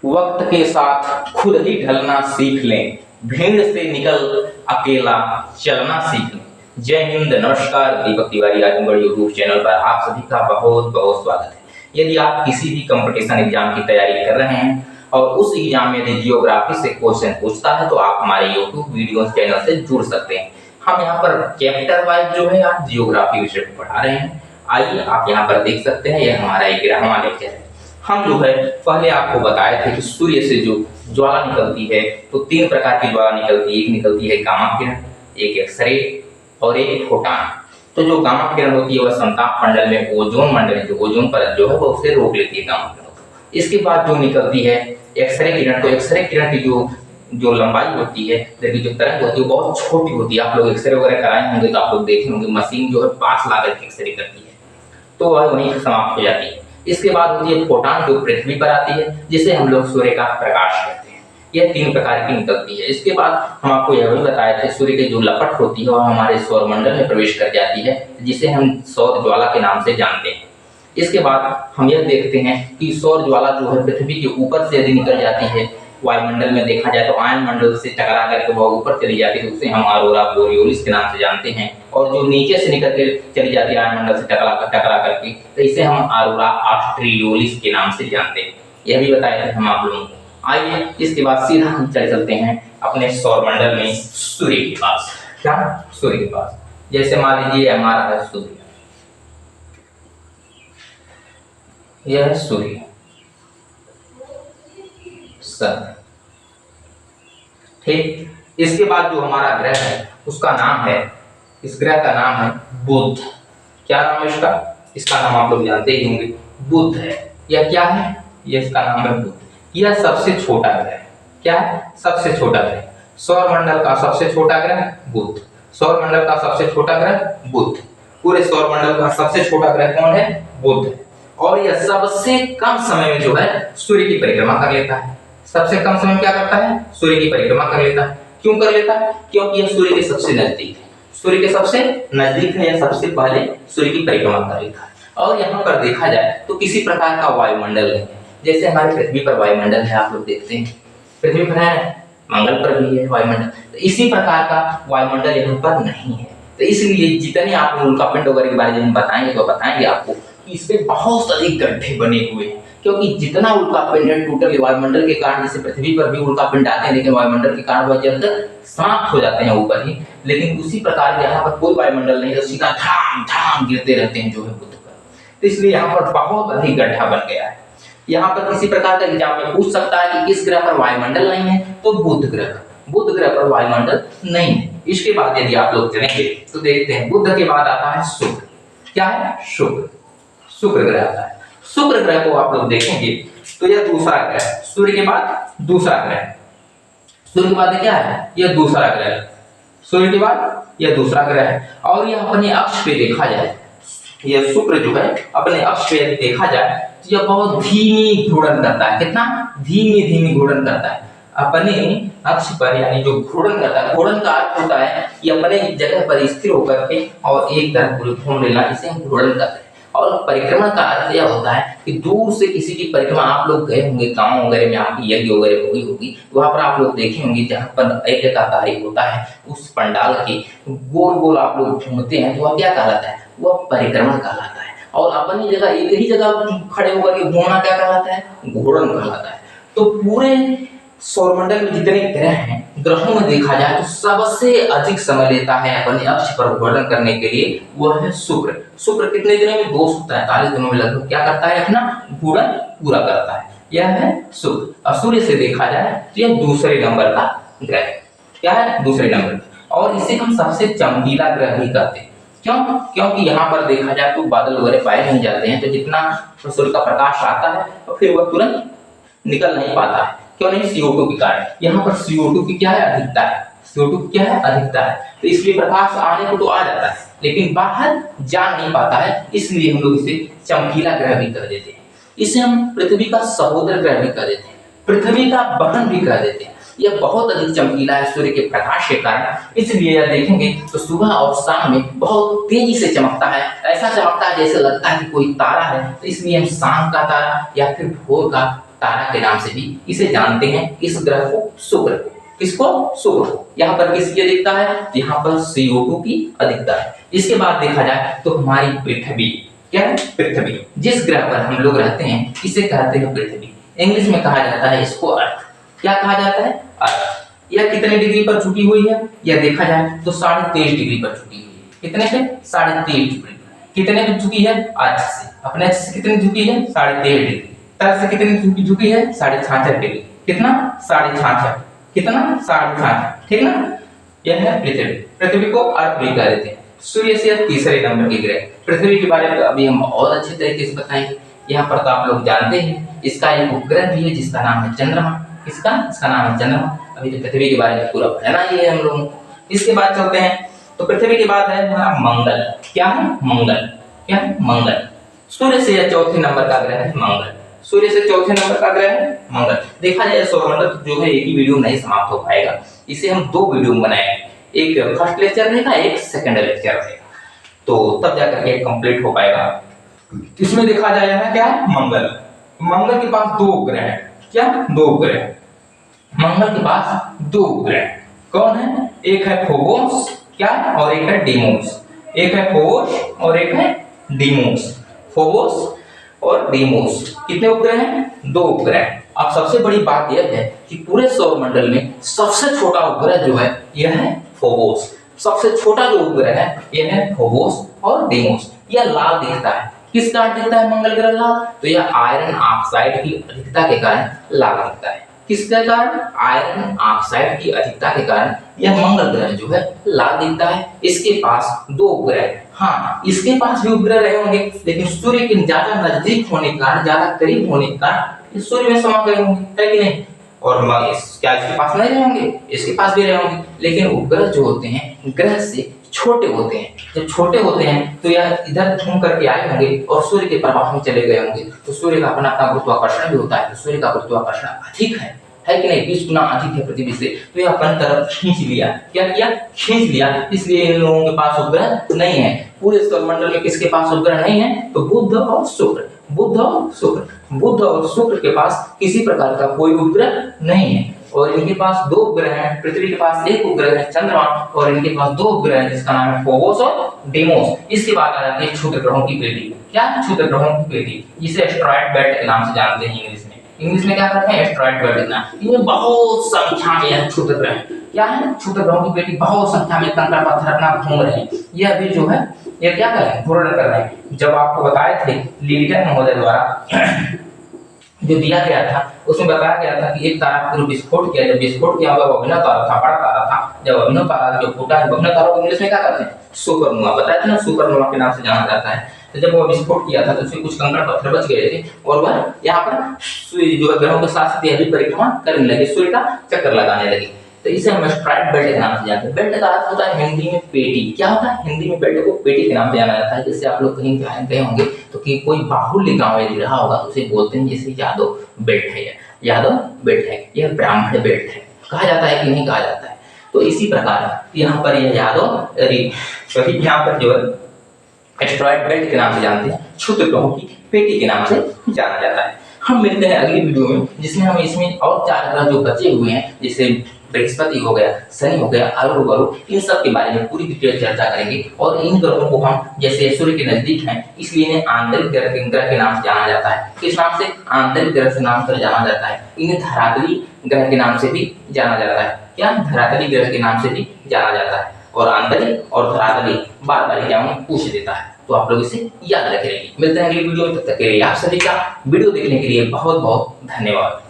वक्त के साथ खुद ही ढलना सीख लें, भीड़ से निकल अकेला चलना सीख लें। जय हिंद, नमस्कार। दीपक तिवारी आजमगढ़ यूट्यूब चैनल पर आप सभी का बहुत बहुत स्वागत है। यदि आप किसी भी कंपटीशन एग्जाम की तैयारी कर रहे हैं और उस एग्जाम में यदि जियोग्राफी से क्वेश्चन पूछता है तो आप हमारे यूट्यूब वीडियो चैनल से जुड़ सकते हैं। हम यहाँ पर चैप्टर वाइज जो है आप जियोग्राफी विषय को पढ़ा रहे हैं। आइए आप यहाँ पर देख सकते हैं, यह हमारा 11वां लेक्चर है। हम जो है पहले आपको बताए थे कि सूर्य से जो ज्वाला निकलती है तो तीन प्रकार की ज्वाला निकलती है। एक निकलती है गामा किरण, एक एक्सरे और एक फोटान। तो जो गामा किरण होती है वह संताप मंडल में ओजोन मंडल जो ओजोन परत जो है वो उसे रोक लेती है गामा किरण को। इसके बाद जो निकलती है एक्सरे किरण, तो एक्सरे किरण की जो लंबाई होती है, लेकिन जो तरंग होती है बहुत छोटी होती है। आप लोग एक्सरे वगैरह कराए होंगे तो आप लोग देखे होंगे मशीन जो है पास ला करके एक्सरे करती है, तो वह वहीं समाप्त हो जाती है। इसके बाद होती है फोटान जो पृथ्वी पर आती है, जिसे हम लोग सूर्य का प्रकाश कहते हैं। यह तीन प्रकार की निकलती है। इसके बाद हम आपको यह भी बताए थे सूर्य की जो लपट होती है वह हमारे सौरमंडल में प्रवेश कर जाती है, जिसे हम सौर ज्वाला के नाम से जानते हैं। इसके बाद हम यह देखते हैं कि सौर ज्वाला जो है पृथ्वी के ऊपर से यदि निकल जाती है, वायुमंडल में देखा जाए तो आयन मंडल से टकरा करके वह ऊपर चली जाती है, उसे हम ऑरोरा बोरियोलिस के नाम से जानते हैं। और जो नीचे से निकल के चली जाती है आयन मंडल से टकरा करके, तो इसे हम ऑरोरा ऑस्ट्रियोलिस के नाम से जानते हैं। यह भी बताया था हम आप लोगों को। आइए इसके बाद सीधा हम चलते हैं अपने सौरमंडल में सूर्य के पास। क्या? सूर्य के पास। जैसे मान लीजिए हमारा है सूर्य, यह है सूर्य सन, ठीक। इसके बाद जो हमारा ग्रह है उसका नाम है, इस ग्रह का नाम है बुध। क्या नाम है इसका? इसका नाम आप लोग जानते ही होंगे, बुध है। यह क्या है? यह इसका नाम है बुध। यह सबसे छोटा ग्रह है। क्या है? सबसे छोटा ग्रह। सौरमंडल का सबसे छोटा ग्रह बुध। सौरमंडल का सबसे छोटा ग्रह बुध। पूरे सौरमंडल का सबसे छोटा ग्रह कौन है? बुध। और यह सबसे कम समय में जो है सूर्य की परिक्रमा कर लेता है। सबसे कम समय क्या करता है? सूर्य की परिक्रमा कर लेता है। क्यों कर लेता है? क्योंकि यह सूर्य के सबसे नजदीक है। सूर्य के सबसे नजदीक है, यह सबसे पहले सूर्य की परिक्रमा कर लेता है। और यहाँ पर देखा जाए तो किसी प्रकार का वायुमंडल है, जैसे हमारी पृथ्वी पर वायुमंडल है, आप लोग देखते हैं पृथ्वी पर है, मंगल पर भी है वायुमंडल, तो इसी प्रकार का वायुमंडल यहाँ पर नहीं है। तो इसलिए जितने आप उल्कापिंड वगैरह के बारे में बताएंगे तो बताएंगे आपको कि इसमें बहुत अधिक गड्ढे बने हुए हैं, क्योंकि जितना उल्कापिंड है टोटली वायुमंडल के कारण, जैसे पृथ्वी पर भी उल्कापिंड आते हैं लेकिन वायुमंडल के कारण वह जलकर समाप्त हो जाते हैं ऊपर ही, लेकिन उसी प्रकार यहाँ पर कोई वायुमंडल नहीं, तो सीधा धाम धाम गिरते रहते हैं जो है बुध पर। तो इसलिए यहाँ पर बहुत अधिक गड्ढा बन गया है। यहाँ पर किसी प्रकार का एग्जाम में पूछ सकता है कि इस ग्रह पर वायुमंडल नहीं है, तो बुध ग्रह पर वायुमंडल नहीं है। इसके बाद यदि आप लोग चलेंगे तो देखते हैं बुध के बाद आता है शुक्र। क्या है? शुक्र ग्रह आता है। शुक्र ग्रह को आप लोग देखेंगे तो यह दूसरा ग्रह है। सूर्य के बाद दूसरा ग्रह। सूर्य के बाद क्या है? यह दूसरा ग्रह। सूर्य के बाद यह दूसरा ग्रह है। और यह अपने अक्ष पे देखा जाए, यह शुक्र जो है अपने अक्ष पे देखा जाए तो यह बहुत धीमी घूर्णन करता है। कितना धीमी घूर्णन करता है अपने अक्ष पर, यानी जो घूर्णन करता है, घूर्णन का अर्थ होता है कि अपने जगह पर स्थिर होकर के और एक तरफ पूरी घूम लेना, इसे हम घूर्णन करते हैं। और परिक्रमा का अर्थ यह होता है कि दूर से किसी की परिक्रमा, आप लोग गए होंगे गांव वगैरह में, आपकी यज्ञ वगैरह हुई होगी, वहां पर आप लोग देखे होंगे जहां पर एक कार्य होता है, उस पंडाल के गोल गोल आप लोग घूमते हैं, तो वह क्या कहलाता है? वह परिक्रमा कहलाता है। और अपनी जगह एक ही जगह खड़े होकर के घूमना क्या कहलाता है? घूर्णन कहलाता है। तो पूरे सौरमंडल में जितने ग्रह हैं, ग्रहों में देखा जाए तो सबसे अधिक समय लेता है अपने अक्ष पर घूर्णन करने के लिए, वह है शुक्र। शुक्र कितने दिनों में? 243 दिनों में लगभग क्या करता है? अपना घूर्णन पूरा करता है। यह है शुक्र। और सूर्य से देखा जाए तो यह दूसरे नंबर का ग्रह है। क्या है? दूसरे नंबर का। और इसे हम सबसे चमकीला ग्रह भी कहते हैं। क्यों? क्योंकि यहाँ पर देखा जाए तो बादल वगैरह पाए नहीं जाते हैं, तो जितना सूर्य का प्रकाश आता है तो फिर वह तुरंत निकल नहीं पाता है। क्यों नहीं? CO2 के कारण। यहाँ पर CO2 की क्या है? अधिकता है। CO2 की क्या है? अधिकता है। तो इसलिए प्रकाश आने को तो आ जाता है लेकिन बाहर जा नहीं पाता है, इसलिए हम लोग इसे चमकीला ग्रह भी कह देते हैं। इसे हम पृथ्वी का सहोदर ग्रह भी कह देते हैं, पृथ्वी का बहन भी कह देते हैं। यह बहुत अधिक चमकीला है सूर्य के प्रकाश के कारण, इसलिए यह देखेंगे तो सुबह और शाम में बहुत तेजी से चमकता है। ऐसा चमकता है जैसे लगता है कि कोई तारा है, तो इसलिए हम शाम का तारा या फिर भोर का तारा के नाम से भी इसे जानते हैं, इस ग्रह को, शुक्र को। किसको? शुक्र को। यहाँ पर किसकी अधिकता है? यहाँ पर CO2 की अधिकता है। इसके बाद देखा जाए तो हमारी पृथ्वी, क्या है? पृथ्वी। जिस ग्रह पर हम लोग रहते हैं इसे कहते हैं पृथ्वी। इंग्लिश में कहा जाता है इसको अर्थ। क्या कहा जाता है? अर्थ। यह कितने डिग्री पर झुकी हुई है? यह देखा जाए तो 23.5 डिग्री पर झुकी हुई है। कितने पे? 23.5 डिग्री। कितने पे झुकी है? अक्ष से, अपने अक्ष से कितनी झुकी है? 23.5 डिग्री। तल से कितनी झुकी है? 66.5 डिग्री। कितना? 66.5। कितना? 66.5। ठीक ना? यह है पृथ्वी। पृथ्वी को अर्थ भी कह देते हैं। सूर्य से तीसरे नंबर की ग्रह। पृथ्वी के बारे में अभी हम और अच्छे तरीके से बताएंगे। यहाँ पर तो आप लोग जानते हैं, इसका एक उपग्रह भी है जिसका नाम है चंद्रमा। इसका नाम है चंद्रमा। अभी तो पृथ्वी के बारे में पूरा पढ़ना ही है हम लोगों को। इसके बाद चलते हैं तो पृथ्वी के बाद है हमारा मंगल। क्या है? मंगल। क्या है? मंगल। सूर्य से यह चौथे नंबर का ग्रह है मंगल। सूर्य से चौथे नंबर का ग्रह है मंगल। देखा जाए सौरमंडल जो है एक ही वीडियो नहीं समाप्त हो पाएगा, इसे हम 2 वीडियो बनाएंगे। एक फर्स्ट लेक्चर रहेगा, एक सेकंड लेक्चर रहेगा, तो तब जाकर के कंप्लीट हो पाएगा। इसमें देखा जाएगा क्या है? मंगल। मंगल के पास 2 ग्रह हैं। क्या? 2 ग्रह। मंगल के पास 2 ग्रह कौन है? एक है फोबोस, क्या? और एक है डीमोस। एक है फोबोस और एक है डीमोस। फोबोस और डीमोस। कितने उपग्रह हैं? 2 उपग्रह। अब सबसे बड़ी बात यह है कि पूरे सौरमंडल में सबसे छोटा उपग्रह जो है यह है फोबोस। सबसे छोटा जो उपग्रह है यह है फोबोस और डीमोस। यह लाल दिखता है। किस कारण दिखता है मंगल ग्रह लाल? तो यह आयरन ऑक्साइड की अधिकता के कारण लाल दिखता है। किसके कारण? आयरन ऑक्साइड की अधिकता के कारण यह मंगल ग्रह जो है लाल दिखता है। इसके पास 2 उपग्रह। हाँ, इसके पास भी उपग्रह रहे होंगे, लेकिन सूर्य के ज्यादा नजदीक होने के कारण, ज्यादा करीब होने के कारण सूर्य में समा गए होंगे, है कि नहीं? और क्या इसके पास नहीं रहे होंगे? इसके पास भी रहे होंगे, लेकिन उपग्रह जो होते हैं ग्रह से छोटे होते हैं। जब छोटे होते हैं तो यह इधर घूम करके आए होंगे और सूर्य के प्रभाव में चले गए होंगे, तो सूर्य का अपना गुरुत्वाकर्षण भी होता है, तो सूर्य का गुरुत्वाकर्षण अधिक है कि नहीं? 20 गुना अधिक है पृथ्वी से, तो यह अपनी तरफ खींच लिया। क्या किया? खींच लिया। इसलिए इन लोगों के पास उपग्रह नहीं है। पूरे सौरमंडल में किसके पास उपग्रह नहीं है? तो बुध और शुक्र। बुध और शुक्र। बुध और शुक्र के पास किसी प्रकार का कोई उपग्रह नहीं है, और इनके पास 2 उपग्रह हैं। पृथ्वी के पास 1 उपग्रह है चंद्रमा, और इनके पास 2 उपग्रह हैं जिसका नाम है फोबोस और डीमोस। इसके बाद आ जाती है क्षुद्र ग्रहों की पेटी। क्या? क्षुद्र ग्रहों की पेटी, जिसे एस्टेरॉयड बेल्ट के नाम से जानते हैं इंग्लिश में। इंग्लिश में क्या कहते हैं? एस्टेरॉयड बेल्ट ना। इनमें बहुत संख्या में यह क्षुद्र ग्रह हैं। क्या है? क्षुद्र ग्रहों की पेटी बहुत संख्या में कंकड़ पत्थर अपना घूम रहे हैं। यह भी जो है ये क्या कर रहे हैं? घूर्णन कर रहे हैं। जब आपको बताए थे लीविटन महोदय द्वारा जो दिया गया था उसमें बताया गया था कि एक तारा पूर्व विस्फोट किया। जब विस्फोट किया वह अभिनव तारा था, बड़ा तारा था। जब अभिनव तारा जो फूटा है, अभिनव तारा को इंग्लिश में क्या कहते हैं? सुपरनोवा। बताया था ना, सुपरनोवा के नाम से जाना जाता है। तो जब वह विस्फोट किया था तो उसमें कुछ कंकड़ पत्थर बच गए थे, और वह यहाँ पर सूर्य जो ग्रहों के साथ यह भी परिक्रमा करने लगे, सूर्य का चक्कर लगाने लगे। तो इसे हम एस्टेरॉयड बेल्ट के नाम से जानते हैं। बेल्ट का अर्थ होता है हिंदी में पेटी। क्या होता है? हिंदी में बेल्ट को पेटी के नाम से जाना जाता है। जैसे आप लोग कहीं गए होंगे तो कि कोई बाहुल्य गांव में रहा होगा तो उसे बोलते हैं जैसे यादव बेल्ट है, यादव बेल्ट है, यह ब्राह्मण बेल्ट है, कहा जाता है कि नहीं कहा जाता है? तो इसी प्रकार यहाँ पर यह यादव यहाँ पर जो एस्टेरॉयड बेल्ट के नाम से जानते हैं, क्षुद्र ग्रहों की पेटी के नाम से जाना जाता है। हम मिलते हैं अगली वीडियो में, जिसमें हम इसमें और 4 ग्रह जो बचे हुए हैं, जैसे बृहस्पति हो गया, शनि हो गया, अरुण, इन सब के बारे में पूरी डिटेल चर्चा करेंगे। और इन ग्रहों को हम जैसे सूर्य के नजदीक हैं इसलिए इन्हें आंतरिक ग्रह के नाम से जाना जाता है। किस नाम से? आंतरिक ग्रह से नाम से जाना जाता है। इन्हें धरातली ग्रह के नाम से भी जाना जाता है। क्या? धरातली ग्रह के नाम से भी जाना जाता है। और आंतरिक और धरातली बार-बार एग्जाम में पूछ देता है, तो आप लोग इसे याद रखेंगे। मिलते हैं अगली वीडियो में, तब तक के लिए आप सभी का वीडियो देखने के लिए बहुत बहुत धन्यवाद।